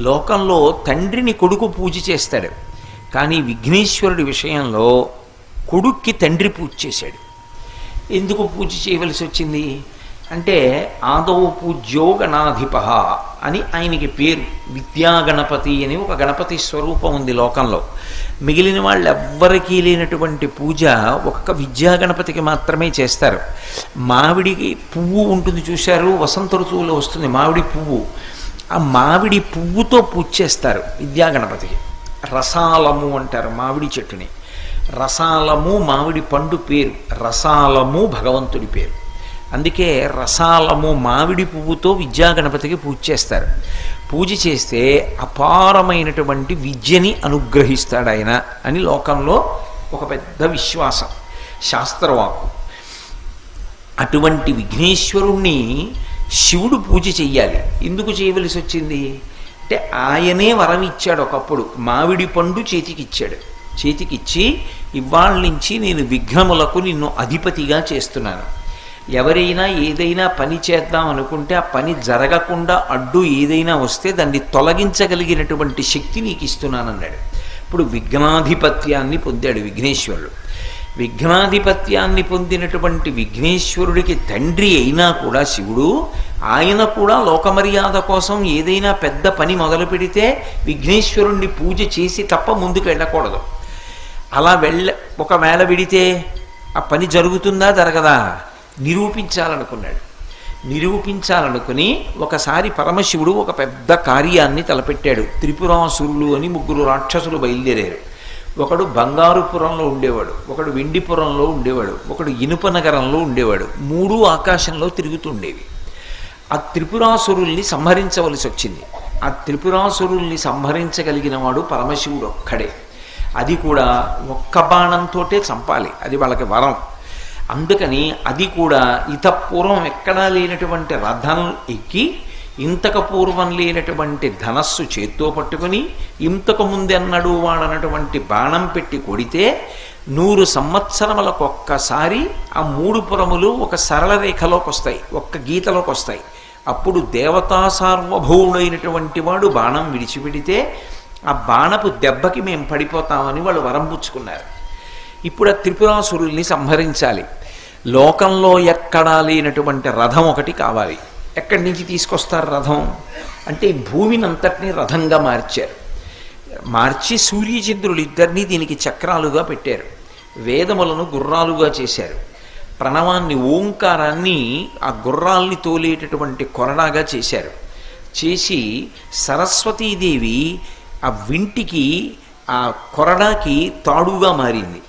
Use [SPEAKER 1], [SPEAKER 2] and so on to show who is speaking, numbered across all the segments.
[SPEAKER 1] లోకంలో తండ్రిని కొడుకు పూజ చేస్తాడు, కానీ విఘ్నేశ్వరుడి విషయంలో కొడుక్కి తండ్రి పూజ చేశాడు. ఎందుకు పూజ చేయవలసి వచ్చింది అంటే, ఆదౌ పూజ్యో గణాధిప అని ఆయనకి పేరు. విద్యాగణపతి అని ఒక గణపతి స్వరూపం ఉంది లోకంలో. మిగిలిన వాళ్ళు ఎవ్వరికీ లేనటువంటి పూజ ఒక్క విద్యాగణపతికి మాత్రమే చేస్తారు. మామిడికి పువ్వు ఉంటుంది చూశారు, వసంత ఋతువులో వస్తుంది మామిడి పువ్వు. ఆ మామిడి పువ్వుతో పూజ చేస్తారు విద్యాగణపతికి. రసాలము అంటారు మామిడి చెట్టుని. రసాలము మామిడి పండు పేరు, రసాలము భగవంతుడి పేరు. అందుకే రసాలము మామిడి పువ్వుతో విద్యాగణపతికి పూజ చేస్తారు. పూజ చేస్తే అపారమైనటువంటి విద్యని అనుగ్రహిస్తాడు ఆయన అని లోకంలో ఒక పెద్ద విశ్వాసం, శాస్త్రవాక్కు. అటువంటి విఘ్నేశ్వరుణ్ణి శివుడు పూజ చెయ్యాలి. ఎందుకు చేయవలసి వచ్చింది అంటే, ఆయనే వరం ఇచ్చాడు ఒకప్పుడు. మామిడి పండు చేతికిచ్చాడు. చేతికిచ్చి, ఇవాళ నుంచి నేను విఘ్నములకు నిన్ను అధిపతిగా చేస్తున్నాను. ఎవరైనా ఏదైనా పని చేద్దాం అనుకుంటే ఆ పని జరగకుండా అడ్డు ఏదైనా వస్తే దాన్ని తొలగించగలిగినటువంటి శక్తి నీకు ఇస్తున్నానన్నాడు. ఇప్పుడు విఘ్నాధిపత్యాన్ని పొందాడు విఘ్నేశ్వరుడు. విఘ్నాధిపత్యాన్ని పొందినటువంటి విఘ్నేశ్వరుడికి తండ్రి అయినా కూడా శివుడు, ఆయన కూడా లోకమర్యాద కోసం ఏదైనా పెద్ద పని మొదలు పెడితే విఘ్నేశ్వరుణ్ణి పూజ చేసి తప్ప ముందుకు వెళ్ళకూడదు. అలా ఒకవేళ విడితే ఆ పని జరుగుతుందా జరగదా నిరూపించాలనుకున్నాడు. నిరూపించాలనుకుని ఒకసారి పరమశివుడు ఒక పెద్ద కార్యాన్ని తలపెట్టాడు. త్రిపురాసురులు అని 3 రాక్షసులు బయలుదేరారు. ఒకడు బంగారుపురంలో ఉండేవాడు, ఒకడు వెండిపురంలో ఉండేవాడు, ఒకడు ఇనుప నగరంలో ఉండేవాడు. 3 ఆకాశంలో తిరుగుతుండేవి. ఆ త్రిపురాసురుల్ని సంహరించవలసి వచ్చింది. ఆ త్రిపురాసురుల్ని సంహరించగలిగిన వాడు పరమశివుడు ఒక్కడే. అది కూడా ఒక్క బాణంతోటే చంపాలి, అది వాళ్ళకి వరం. అందుకని అది కూడా ఇతపూర్వం ఎక్కడా లేనటువంటి రథం ఎక్కి, ఇంతకు పూర్వం లేనటువంటి ధనస్సు చేత్తో పట్టుకుని, ఇంతకు ముందెన్నడూ వాడనటువంటి బాణం పెట్టి కొడితే 100 సంవత్సరములకు ఒక్కసారి ఆ 3 పురములు ఒక సరళ రేఖలోకి వస్తాయి, ఒక్క గీతలోకి వస్తాయి. అప్పుడు దేవతా సార్వభౌముడైనటువంటి వాడు బాణం విడిచిపెడితే ఆ బాణపు దెబ్బకి మేము పడిపోతామని వాళ్ళు వరం పుచ్చుకున్నారు. ఇప్పుడు ఆ త్రిపురాసురుల్ని సంహరించాలి. లోకంలో ఎక్కడా లేనటువంటి రథం ఒకటి కావాలి. ఎక్కడి నుంచి తీసుకొస్తారు రథం అంటే, భూమిని అంతటినీ రథంగా మార్చారు. మార్చి సూర్యచంద్రులు ఇద్దరినీ దీనికి చక్రాలుగా పెట్టారు. వేదములను గుర్రాలుగా చేశారు. ప్రణవాన్ని, ఓంకారాన్ని ఆ గుర్రాల్ని తోలేటటువంటి కొరడాగా చేశారు. చేసి సరస్వతీదేవి ఆ వింటికి, ఆ కొరడాకి తాడుగా మారింది.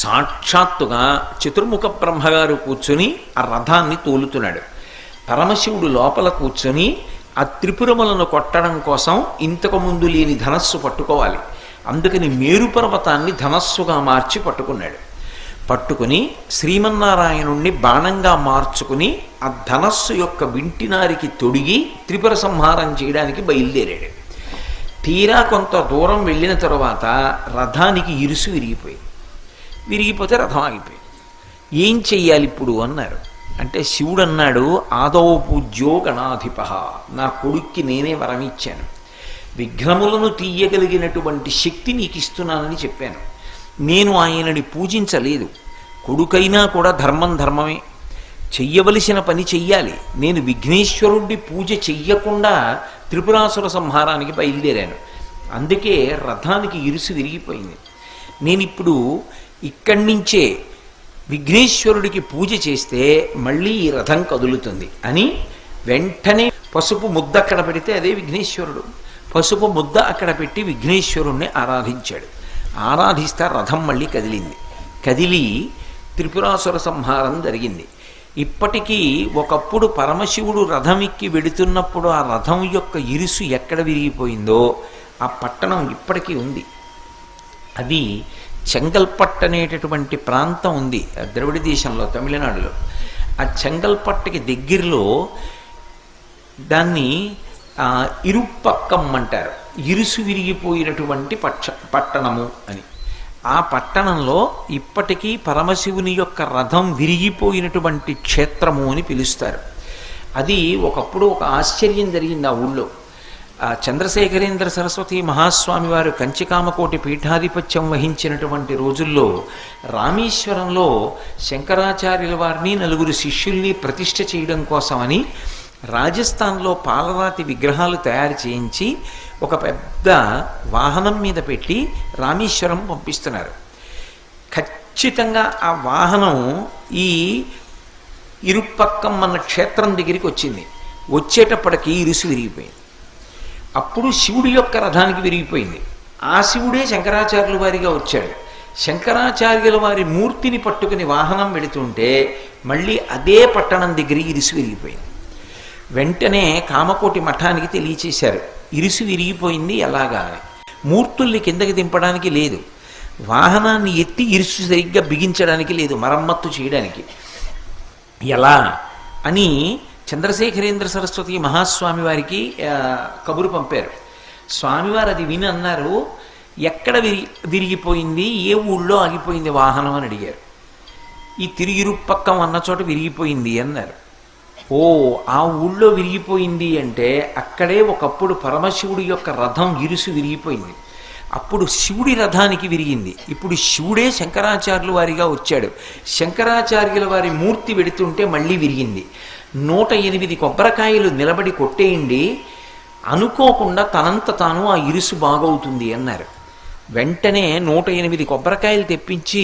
[SPEAKER 1] సాక్షాత్తుగా చతుర్ముఖ బ్రహ్మగారు కూర్చొని ఆ రథాన్ని తోలుతున్నాడు. పరమశివుడు లోపల కూర్చొని ఆ త్రిపురములను కొట్టడం కోసం ఇంతకు ముందు లేని ధనస్సు పట్టుకోవాలి. అందుకని మేరు పర్వతాన్ని ధనస్సుగా మార్చి పట్టుకున్నాడు. పట్టుకుని శ్రీమన్నారాయణుణ్ణి బాణంగా మార్చుకుని ఆ ధనస్సు యొక్క వింటినారికి తొడిగి త్రిపుర సంహారం చేయడానికి బయలుదేరాడు. తీరా కొంత దూరం వెళ్ళిన తరువాత రథానికి ఇరుసు విరిగిపోయింది. విరిగిపోతే రథం ఆగిపోయింది. ఏం చెయ్యాలి ఇప్పుడు అన్నారు. అంటే శివుడు అన్నాడు, ఆదౌ పూజ్యో గణాధిప, నా కొడుక్కి నేనే వరం ఇచ్చాను. విఘ్నములను తీయగలిగినటువంటి శక్తి నీకు ఇస్తున్నానని చెప్పాను. నేను ఆయనని పూజించలేదు. కొడుకైనా కూడా ధర్మమే, చెయ్యవలసిన పని చెయ్యాలి. నేను విఘ్నేశ్వరుడి పూజ చెయ్యకుండా త్రిపురాసుర సంహారానికి బయలుదేరాను. అందుకే రథానికి ఇరుసు విరిగిపోయింది. నేనిప్పుడు ఇక్కడి నుంచే విఘ్నేశ్వరుడికి పూజ చేస్తే మళ్ళీ ఈ రథం కదులుతుంది అని వెంటనే పసుపు ముద్ద అక్కడ పెడితే అదే విఘ్నేశ్వరుడు. పసుపు ముద్ద అక్కడ పెట్టి విఘ్నేశ్వరుణ్ణి ఆరాధించాడు. ఆరాధిస్తే రథం మళ్ళీ కదిలింది. కదిలి త్రిపురాసుర సంహారం జరిగింది. ఇప్పటికీ ఒకప్పుడు పరమశివుడు రథం ఎక్కి వెడుతున్నప్పుడు ఆ రథం యొక్క ఇరుసు ఎక్కడ విరిగిపోయిందో ఆ పట్టణం ఇప్పటికీ ఉంది. అది చెంగల్పట్టు అనేటటువంటి ప్రాంతం ఉంది ద్రవిడ దేశంలో, తమిళనాడులో. ఆ చెంగల్పట్టుకి దగ్గరలో దాన్ని ఇరుపక్కం అంటారు, ఇరుసు విరిగిపోయినటువంటి పట్టణము అని. ఆ పట్టణంలో ఇప్పటికీ పరమశివుని యొక్క రథం విరిగిపోయినటువంటి క్షేత్రము అని పిలుస్తారు. అది ఒకప్పుడు ఒక ఆశ్చర్యం జరిగింది ఆ ఊళ్ళో. ఆ చంద్రశేఖరేంద్ర సరస్వతి మహాస్వామి వారు కంచికామకోటి పీఠాధిపత్యం వహించినటువంటి రోజుల్లో రామేశ్వరంలో శంకరాచార్యుల వారిని నలుగురు శిష్యుల్ని ప్రతిష్ఠ చేయడం కోసమని రాజస్థాన్లో పాలరాతి విగ్రహాలు తయారు చేయించి ఒక పెద్ద వాహనం మీద పెట్టి రామేశ్వరం పంపిస్తున్నారు. ఖచ్చితంగా ఆ వాహనం ఈ ఇరుపక్కం మన క్షేత్రం దగ్గరికి వచ్చింది. వచ్చేటప్పటికి ఇరుసు విరిగిపోయింది. అప్పుడు శివుడి యొక్క రథానికి విరిగిపోయింది. ఆ శివుడే శంకరాచార్యుల వారిగా వచ్చాడు. శంకరాచార్యుల వారి మూర్తిని పట్టుకుని వాహనం వెళుతుంటే మళ్ళీ అదే పట్టణం దగ్గర ఇరుసు విరిగిపోయింది. వెంటనే కామకోటి మఠానికి తెలియచేశారు, ఇరుసు విరిగిపోయింది ఎలాగా అని. మూర్తుల్ని కిందకి దింపడానికి లేదు, వాహనాన్ని ఎత్తి ఇరుసు సరిగ్గా బిగించడానికి లేదు, మరమ్మత్తు చేయడానికి. ఎలా అని చంద్రశేఖరేంద్ర సరస్వతి మహాస్వామి వారికి కబురు పంపారు. స్వామివారు అది విని అన్నారు, ఎక్కడ విరిగిపోయింది, ఏ ఊళ్ళో ఆగిపోయింది వాహనం అని అడిగారు. ఈ తిరిగిరుపక్కం అన్న చోట విరిగిపోయింది అన్నారు. ఓ, ఆ ఊళ్ళో విరిగిపోయింది అంటే అక్కడే ఒకప్పుడు పరమశివుడి యొక్క రథం ఇరుసు విరిగిపోయింది. అప్పుడు శివుడి రథానికి విరిగింది. ఇప్పుడు శివుడే శంకరాచార్యుల వారిగా వచ్చాడు. శంకరాచార్యుల వారి మూర్తి వెడుతుంటే మళ్ళీ విరిగింది. 108 కొబ్బరికాయలు నిలబడి కొట్టేయండి, అనుకోకుండా తనంత తాను ఆ ఇరుసు బాగవుతుంది అన్నారు. వెంటనే 108 కొబ్బరికాయలు తెప్పించి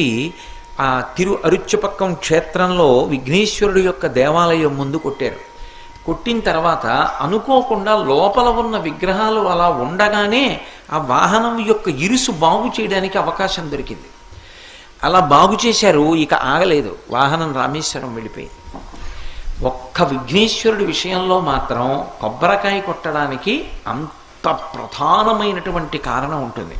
[SPEAKER 1] ఆ అరుచుపక్కం క్షేత్రంలో విఘ్నేశ్వరుడు యొక్క దేవాలయం ముందు కొట్టారు. కొట్టిన తర్వాత అనుకోకుండా లోపల ఉన్న విగ్రహాలు అలా ఉండగానే ఆ వాహనం యొక్క ఇరుసు బాగు చేయడానికి అవకాశం దొరికింది. అలా బాగు చేశారు. ఇక ఆగలేదు, వాహనం రామేశ్వరం వెళ్ళిపోయింది. ఒక్క విఘ్నేశ్వరుడి విషయంలో మాత్రం కొబ్బరికాయ కొట్టడానికి అంత ప్రధానమైనటువంటి కారణం ఉంటుంది.